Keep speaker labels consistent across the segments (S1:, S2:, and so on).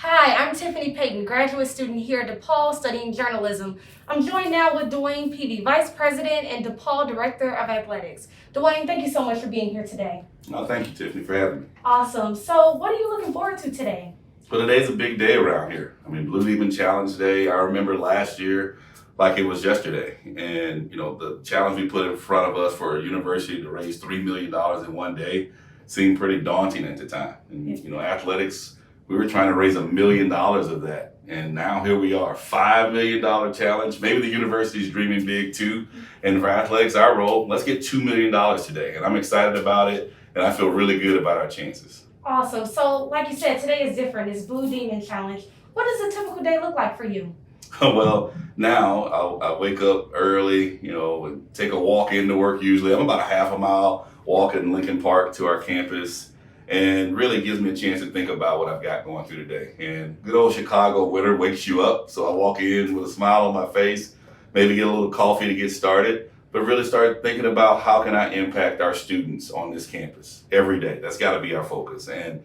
S1: Hi, I'm Tiffany Payton, graduate student here at DePaul studying journalism. I'm joined now with DeWayne Peevy, Vice President and DePaul Director of Athletics. DeWayne, thank you so much for being here today.
S2: No, thank you, Tiffany, for having me.
S1: Awesome. So what are you looking forward to today?
S2: Well, today's a big day around here. I mean, Blue Demon Challenge Day. I remember last year like it was yesterday. And, the challenge we put in front of us for a university to raise $3 million in one day seemed pretty daunting at the time. And, athletics, we were trying to raise $1 million of that. And now here we are, $5 million challenge. Maybe the university's dreaming big too. And for athletics, our role, let's get $2 million today. And I'm excited about it. And I feel really good about our chances.
S1: Awesome. So like you said, today is different. It's Blue Demon Challenge. What does a typical day look like for you?
S2: Well, now I wake up early, and take a walk into work usually. I'm about a half a mile walk in Lincoln Park to our campus, and really gives me a chance to think about what I've got going through today. And good old Chicago winter wakes you up, so I walk in with a smile on my face, maybe get a little coffee to get started, but really start thinking about how can I impact our students on this campus every day. That's got to be our focus. And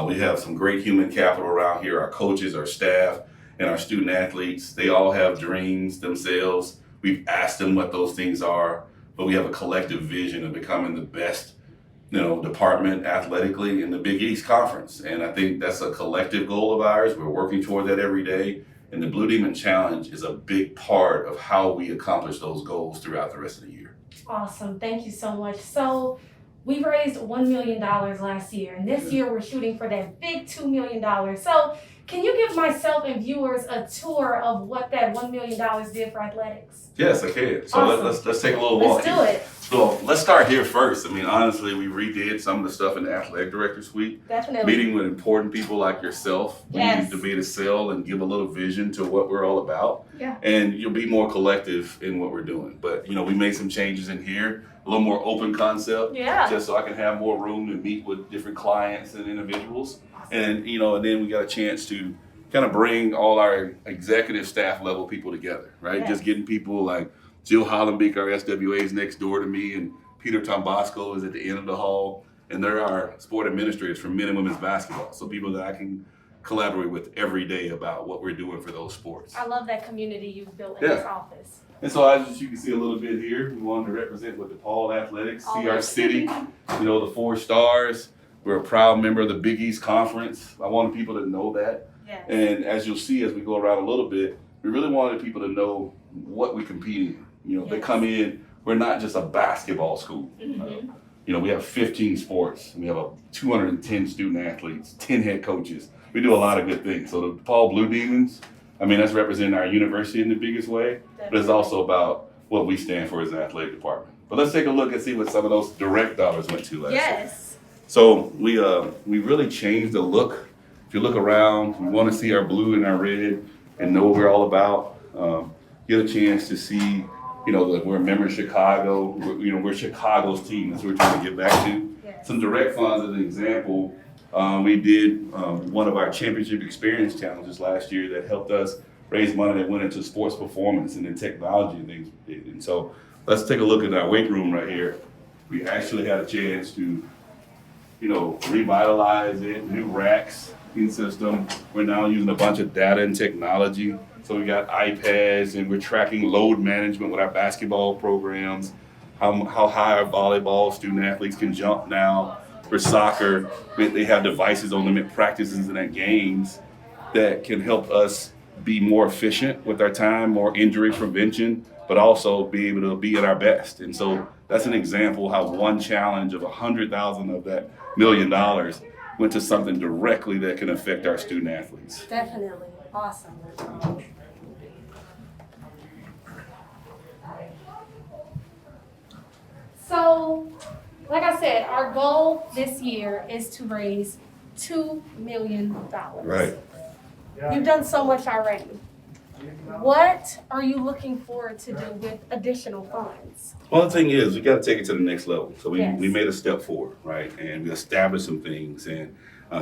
S2: we have some great human capital around here, our coaches, our staff, and our student athletes. They all have dreams themselves. We've asked them what those things are, but we have a collective vision of becoming the best, department athletically in the Big East Conference. And I think that's a collective goal of ours. We're working toward that every day. And the Blue Demon Challenge is a big part of how we accomplish those goals throughout the rest of the year.
S1: Awesome. Thank you so much. So we raised $1 million last year, and this year we're shooting for that big $2 million. So can you give myself and viewers a tour of what that $1 million did for athletics?
S2: Yes, I can. So
S1: Awesome.
S2: let's take a little walk.
S1: Let's do it.
S2: So let's start here first. I mean, honestly, we redid some of the stuff in the athletic director suite.
S1: Definitely.
S2: Meeting with important people like yourself.
S1: Yes.
S2: We need to be able to sell and give a little vision to what we're all about.
S1: Yeah.
S2: And you'll be more collective in what we're doing. But, we made some changes in here, a little more open concept.
S1: Yeah.
S2: Just so I can have more room to meet with different clients and individuals. And, and then we got a chance to kind of bring all our executive staff level people together, right?
S1: Yes.
S2: Just getting people like Jill Hollenbeek, our SWA, is next door to me, and Peter Tombasco is at the end of the hall. And they're our sport administrators for men and women's basketball. So people that I can collaborate with every day about what we're doing for those sports.
S1: I love that community you've built in this office.
S2: And so as you can see a little bit here, we wanted to represent with DePaul Athletics, see our city, the 4 stars. We're a proud member of the Big East Conference. I wanted people to know that.
S1: Yes.
S2: And as you'll see as we go around a little bit, we really wanted people to know what we compete in. They come in, we're not just a basketball school.
S1: Mm-hmm.
S2: We have 15 sports. We have 210 student athletes, 10 head coaches. We do a lot of good things. So the DePaul Blue Demons, that's representing our university in the biggest way, but it's also about what we stand for as an athletic department. But let's take a look and see what some of those direct dollars went to last year.
S1: Yes.
S2: So we really changed the look. If you look around, we want to see our blue and our red and know what we're all about. Get a chance to see, that we're a member of Chicago. We're Chicago's team. That's what we're trying to get back to.
S1: Yes.
S2: Some direct funds as an example. We did one of our championship experience challenges last year that helped us raise money that went into sports performance and then technology and things we did. And so let's take a look at our weight room right here. We actually had a chance to, revitalize it, new racks in system. We're now using a bunch of data and technology. So we got iPads and we're tracking load management with our basketball programs, how high our volleyball student athletes can jump now. For soccer, they have devices on them at practices and at games that can help us be more efficient with our time, more injury prevention, but also be able to be at our best. And so that's an example how one challenge of 100,000 of that $1 million went to something directly that can affect our student athletes.
S1: Definitely. Awesome. So, like I said, our goal this year is to raise $2 million.
S2: Right.
S1: You've done so much already. What are you looking forward to do with additional funds?
S2: Well, the thing is, we got to take it to the next level. So we
S1: Yes.
S2: made a step forward, right? And we established some things and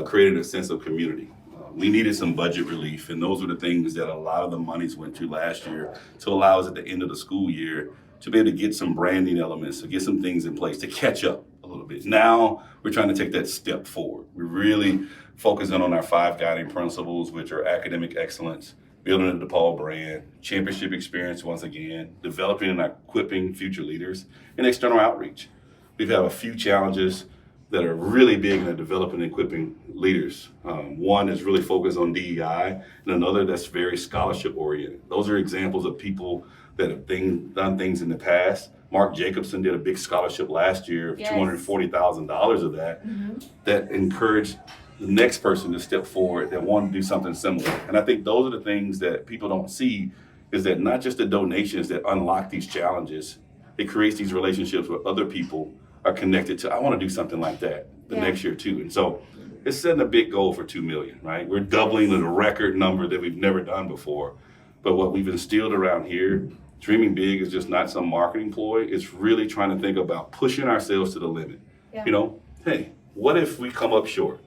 S2: created a sense of community. We needed some budget relief, and those were the things that a lot of the monies went to last year to allow us at the end of the school year to be able to get some branding elements, to get some things in place to catch up a little bit. Now we're trying to take that step forward. We really focusing on our 5 guiding principles, which are academic excellence, building a DePaul brand, championship experience once again, developing and equipping future leaders, and external outreach. We've had a few challenges that are really big in developing and equipping leaders. One is really focused on DEI, and another that's very scholarship oriented. Those are examples of people that have done things in the past. Mark Jacobson did a big scholarship last year,
S1: Yes.
S2: $240,000 of that, that encouraged the next person to step forward that want to do something similar. And I think those are the things that people don't see, is that not just the donations that unlock these challenges, it creates these relationships where other people are connected to, I want to do something like that the next year too. And so it's setting a big goal for 2 million, right? We're doubling the record number that we've never done before. But what we've instilled around here, dreaming big is just not some marketing ploy. It's really trying to think about pushing ourselves to the limit.
S1: Yeah.
S2: You know, hey, what if we come up short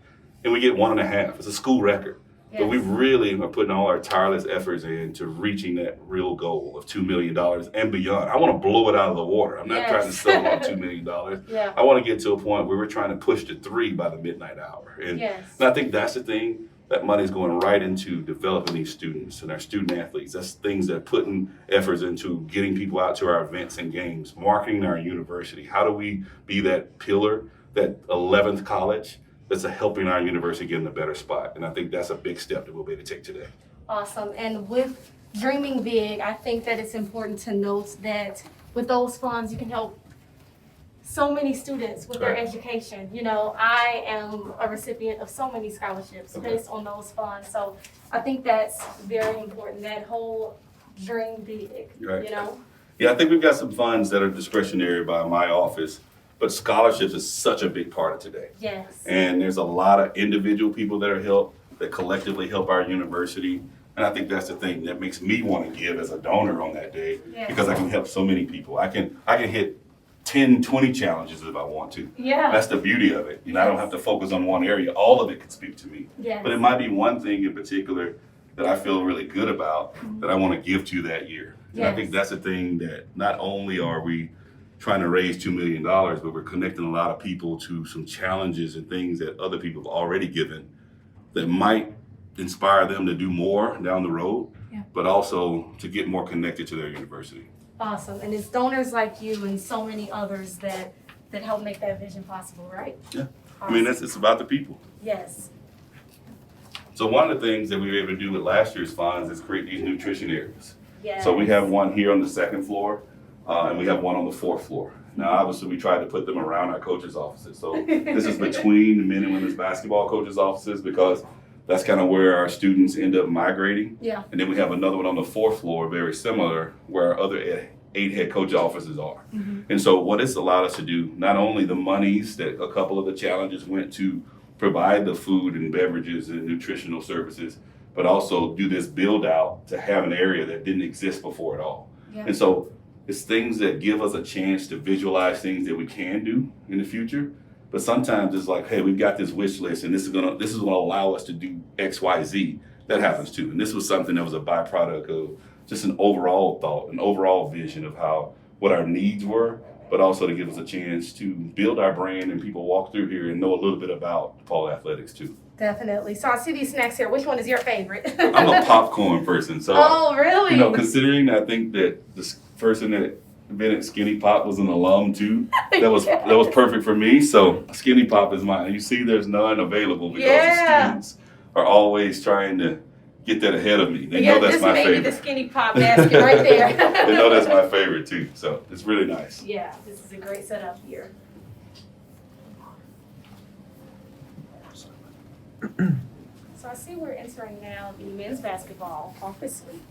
S2: and we get 1.5? It's a school record.
S1: Yes.
S2: But we really are putting all our tireless efforts into reaching that real goal of $2 million and beyond. I want to blow it out of the water. I'm not trying to settle on $2 million.
S1: Yeah.
S2: I want to get to a point where we're trying to push to 3 by the midnight hour. And I think that's the thing. That money's going right into developing these students and our student athletes. That's things that putting efforts into getting people out to our events and games, marketing our university. How do we be that pillar, that 11th college that's helping our university get in a better spot? And I think that's a big step that we'll be able to take today.
S1: Awesome. And with dreaming big, I think that it's important to note that with those funds, you can help so many students with their education. You know, I am a recipient of so many scholarships based on those funds. So I think that's very important, that whole dream big, you know?
S2: Yeah, I think we've got some funds that are discretionary by my office, but scholarships is such a big part of today.
S1: Yes.
S2: And there's a lot of individual people that are helped, that collectively help our university. And I think that's the thing that makes me want to give as a donor on that day, because I can help so many people. I can hit 10, 20 challenges if I want to.
S1: Yeah.
S2: That's the beauty of it. You know, I don't have to focus on one area. All of it can speak to me.
S1: Yes.
S2: But it might be one thing in particular that I feel really good about that I want to give to that year. And I think that's the thing, that not only are we trying to raise $2 million, but we're connecting a lot of people to some challenges and things that other people have already given that might inspire them to do more down the road, but also to get more connected to their university.
S1: Awesome. And it's donors like you and so many others that help make that vision possible, right?
S2: Yeah.
S1: Awesome.
S2: I mean, it's about the people.
S1: Yes.
S2: So one of the things that we were able to do with last year's funds is create these nutrition areas.
S1: Yes.
S2: So we have one here on the 2nd floor, and we have one on the 4th floor. Now, obviously, we tried to put them around our coaches' offices. So this is between the men and women's basketball coaches' offices, because that's kind of where our students end up migrating.
S1: Yeah.
S2: And then we have another one on the 4th floor, very similar, where our other 8 head coach offices are. And so what it's allowed us to do, not only the monies that a couple of the challenges went to provide the food and beverages and nutritional services, but also do this build out to have an area that didn't exist before at all.
S1: Yeah.
S2: And so it's things that give us a chance to visualize things that we can do in the future. But sometimes it's like, hey, we've got this wish list, and this is gonna allow us to do X, Y, Z. That happens too. And this was something that was a byproduct of just an overall thought, an overall vision of what our needs were, but also to give us a chance to build our brand and people walk through here and know a little bit about DePaul Athletics too.
S1: Definitely. So I see these snacks here. Which one is your favorite?
S2: I'm a popcorn person, so
S1: oh, really?
S2: you know, considering I think that this person that invented Skinny Pop was an alum too, that was perfect for me. So Skinny Pop is mine. You see, there's none available because the students are always trying to get that ahead of me. They know that's my favorite.
S1: The Skinny Pop basket right there.
S2: They know that's my favorite too, so it's really nice.
S1: Yeah, this is a great setup here. So I see we're entering now the men's basketball office suite.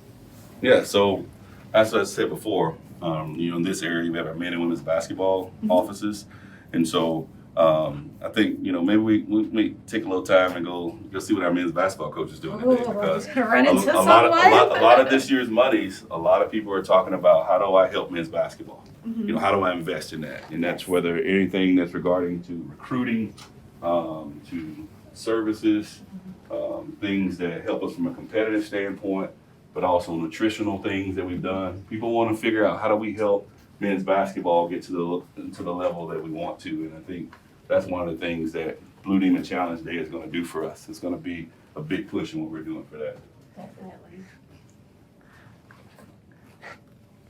S2: Yeah, so as I said before, you know, in this area we have our men and women's basketball offices, and so I think, you know, maybe we may take a little time and go see what our men's basketball coach is doing today, because a lot of this year's monies, a lot of people are talking about, how do I help men's basketball? You know, how do I invest in that? And that's whether anything that's regarding to recruiting, to services, things that help us from a competitive standpoint, but also nutritional things that we've done. People want to figure out, how do we help men's basketball get to the level that we want to? And I think that's one of the things that Blue Demon Challenge Day is going to do for us. It's going to be a big push in what we're doing for that.
S1: Definitely.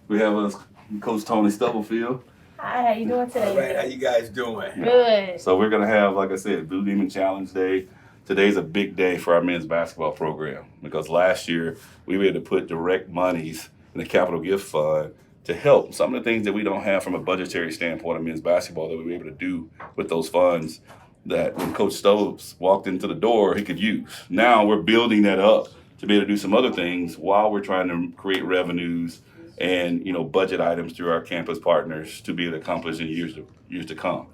S2: We have Coach Tony Stubblefield.
S1: Hi, how you doing today?
S3: All right, how you guys doing?
S1: Good.
S2: So we're going to have, like I said, Blue Demon Challenge Day. Today's a big day for our men's basketball program because last year we were able to put direct monies in the capital gift fund to help some of the things that we don't have from a budgetary standpoint of men's basketball that we were able to do with those funds that when Coach Stokes walked into the door, he could use. Now we're building that up to be able to do some other things while we're trying to create revenues and budget items through our campus partners to be able to accomplish in years to come.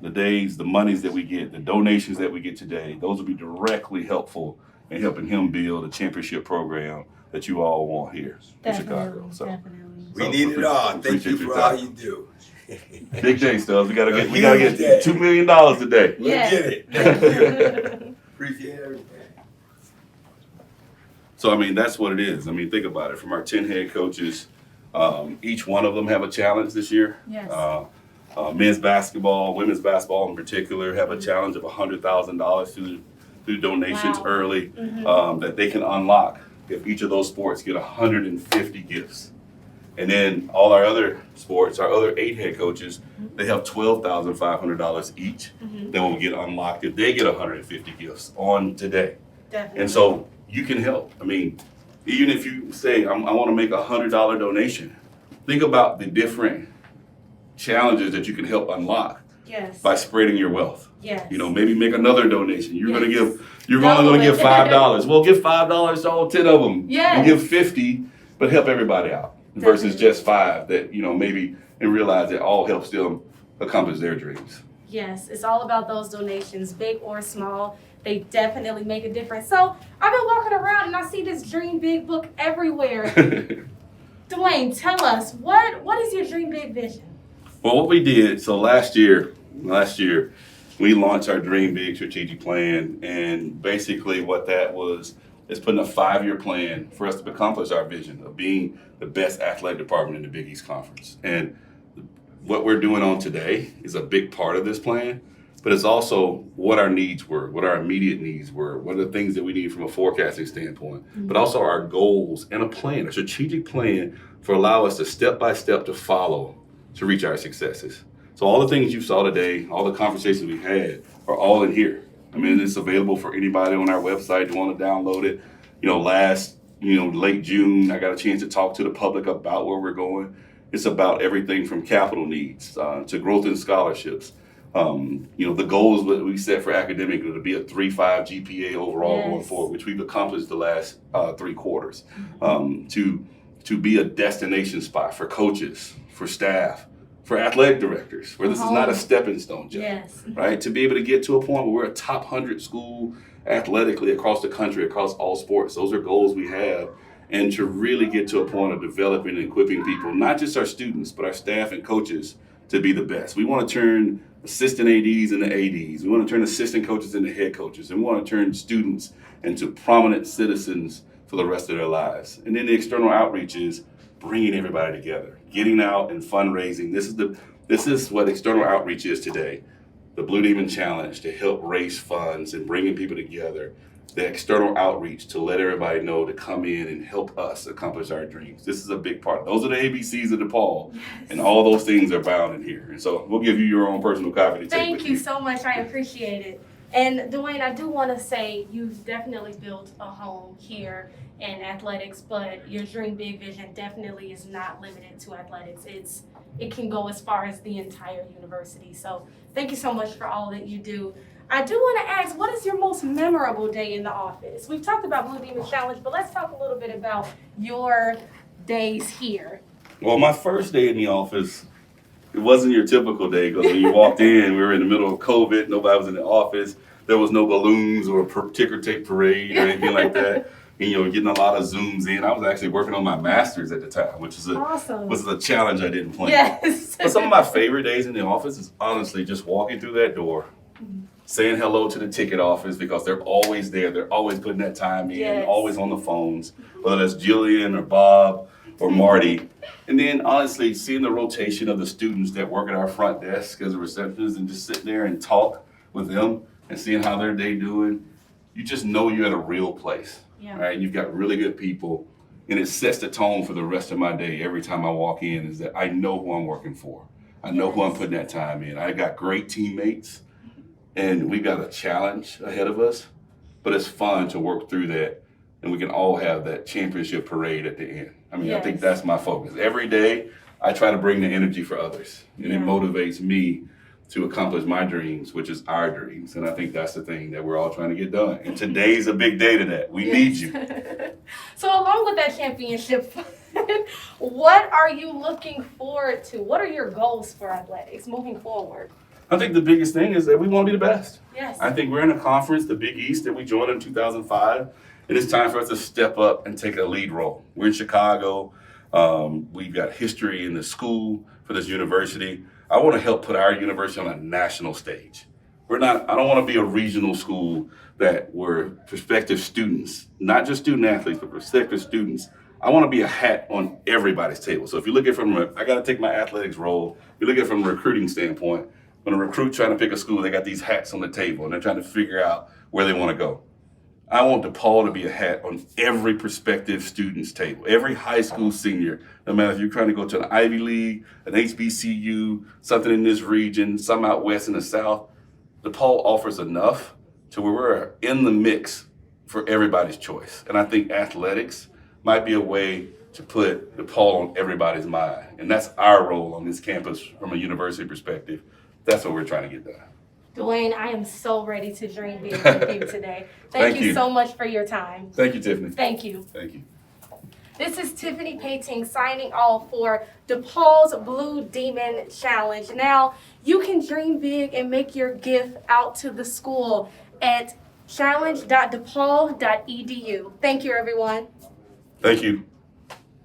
S2: The monies that we get, the donations that we get today, those will be directly helpful in helping him build a championship program that you all want here in Chicago. So,
S1: Definitely.
S3: We need it all. Thank you for all you do.
S2: Big day, Stubbs. We gotta get $2 million today.
S3: We'll
S1: Yeah.
S3: get it. Appreciate everything.
S2: So that's what it is. Think about it. From our 10 head coaches, each one of them have a challenge this year.
S1: Yes.
S2: Men's basketball, women's basketball in particular, have a challenge of $100,000 through donations
S1: Wow.
S2: early
S1: Mm-hmm.
S2: that they can unlock if each of those sports get 150 gifts. And then all our other sports, our other 8 head coaches, they have $12,500 each
S1: Mm-hmm.
S2: that will get unlocked if they get 150 gifts on today.
S1: Definitely.
S2: And so you can help. Even if you say, I want to make a $100 donation, think about the different challenges that you can help unlock
S1: Yes.
S2: by spreading your wealth.
S1: Yes.
S2: Maybe make another donation. You're
S1: Yes.
S2: only
S1: Double
S2: going to
S1: it.
S2: give $5. Well, give $5 to all 10 of them.
S1: Yes.
S2: And give 50, but help everybody out versus
S1: Definitely.
S2: just 5 that, maybe and realize that all helps them accomplish their dreams.
S1: Yes, it's all about those donations, big or small. They definitely make a difference. So I've been walking around and I see this Dream Big book everywhere. DeWayne, tell us, what is your Dream Big vision?
S2: Well, what we did, so last year, we launched our Dream Big strategic plan, and basically what that was is putting a 5-year plan for us to accomplish our vision of being the best athletic department in the Big East Conference. And what we're doing on today is a big part of this plan, but it's also what our needs were, what our immediate needs were, what are the things that we need from a forecasting standpoint, but also our goals and a plan, a strategic plan for allow us to step by step to follow to reach our successes. So all the things you saw today, all the conversations we had are all in here. It's available for anybody on our website who want to download it. Late June, I got a chance to talk to the public about where we're going. It's about everything from capital needs to growth in scholarships. The goals that we set for academic to be a 3.5 GPA overall going forward, which we've accomplished the last 3 quarters. To be a destination spot for coaches, for staff, for athletic directors, where this is not a stepping stone job,
S1: Yes.
S2: right? To be able to get to a point where we're a top 100 school athletically across the country, across all sports. Those are goals we have. And to really get to a point of developing and equipping people, not just our students, but our staff and coaches to be the best. We want to turn assistant ADs into ADs. We want to turn assistant coaches into head coaches. And we want to turn students into prominent citizens for the rest of their lives. And then the external outreach is bringing everybody together, getting out and fundraising. This is what external outreach is today. The Blue Demon Challenge to help raise funds and bringing people together. The external outreach to let everybody know to come in and help us accomplish our dreams. This is a big part. Those are the ABCs of DePaul, and all those things are bound in here. And so we'll give you your own personal copy to take
S1: Thank
S2: with
S1: you so much. I appreciate it. And DeWayne, I do want to say you've definitely built a home here in athletics, but your Dream Big vision definitely is not limited to athletics. It can go as far as the entire university. So thank you so much for all that you do. I do want to ask, what is your most memorable day in the office? We've talked about Blue Demon Challenge, but let's talk a little bit about your days here.
S2: Well, my first day in the office, it wasn't your typical day because when you walked in, we were in the middle of COVID. Nobody was in the office. There was no balloons or a ticker tape parade or anything like that. And, getting a lot of Zooms in. I was actually working on my master's at the time, which is
S1: Awesome.
S2: was a challenge I didn't plan.
S1: Yes.
S2: But some of my favorite days in the office is honestly just walking through that door, saying hello to the ticket office because they're always there. They're always putting that time in,
S1: Yes.
S2: always on the phones, whether that's Jillian or Bob or Marty. And then honestly, seeing the rotation of the students that work at our front desk as a receptionist and just sitting there and talk with them and seeing how their day doing, you just know you're at a real place.
S1: Yeah.
S2: Right? You've got really good people, and it sets the tone for the rest of my day. Every time I walk in, is that I know who I'm working for. I know who I'm putting that time in. I got great teammates, and we got a challenge ahead of us, but it's fun to work through that, and we can all have that championship parade at the end. I mean, I think that's my focus. Every day, I try to bring the energy for others, and it motivates me to accomplish my dreams, which is our dreams. And I think that's the thing that we're all trying to get done. And today's a big day to that. We need you.
S1: So along with that championship, what are you looking forward to? What are your goals for athletics moving forward?
S2: I think the biggest thing is that we want to be the best.
S1: Yes.
S2: I think we're in a conference, the Big East, that we joined in 2005. And it's time for us to step up and take a lead role. We're in Chicago. We've got history in the school for this university. I want to help put our university on a national stage. I don't want to be a regional school that were prospective students, not just student athletes, but prospective students. I want to be a hat on everybody's table. So if you look at it I got to take my athletics role. If you look at it from a recruiting standpoint, when a recruit trying to pick a school, they got these hats on the table and they're trying to figure out where they want to go. I want DePaul to be a hat on every prospective student's table, every high school senior, no matter if you're trying to go to an Ivy League, an HBCU, something in this region, some out west in the south. DePaul offers enough to where we're in the mix for everybody's choice. And I think athletics might be a way to put DePaul on everybody's mind. And that's our role on this campus from a university perspective. That's what we're trying to get done.
S1: DeWayne, I am so ready to dream big with you today. Thank you so much for your time.
S2: Thank you, Tiffany.
S1: Thank you.
S2: Thank you.
S1: This is Tiffany Payton signing off for DePaul's Blue Demon Challenge. Now, you can dream big and make your gift out to the school at challenge.depaul.edu. Thank you, everyone.
S2: Thank you.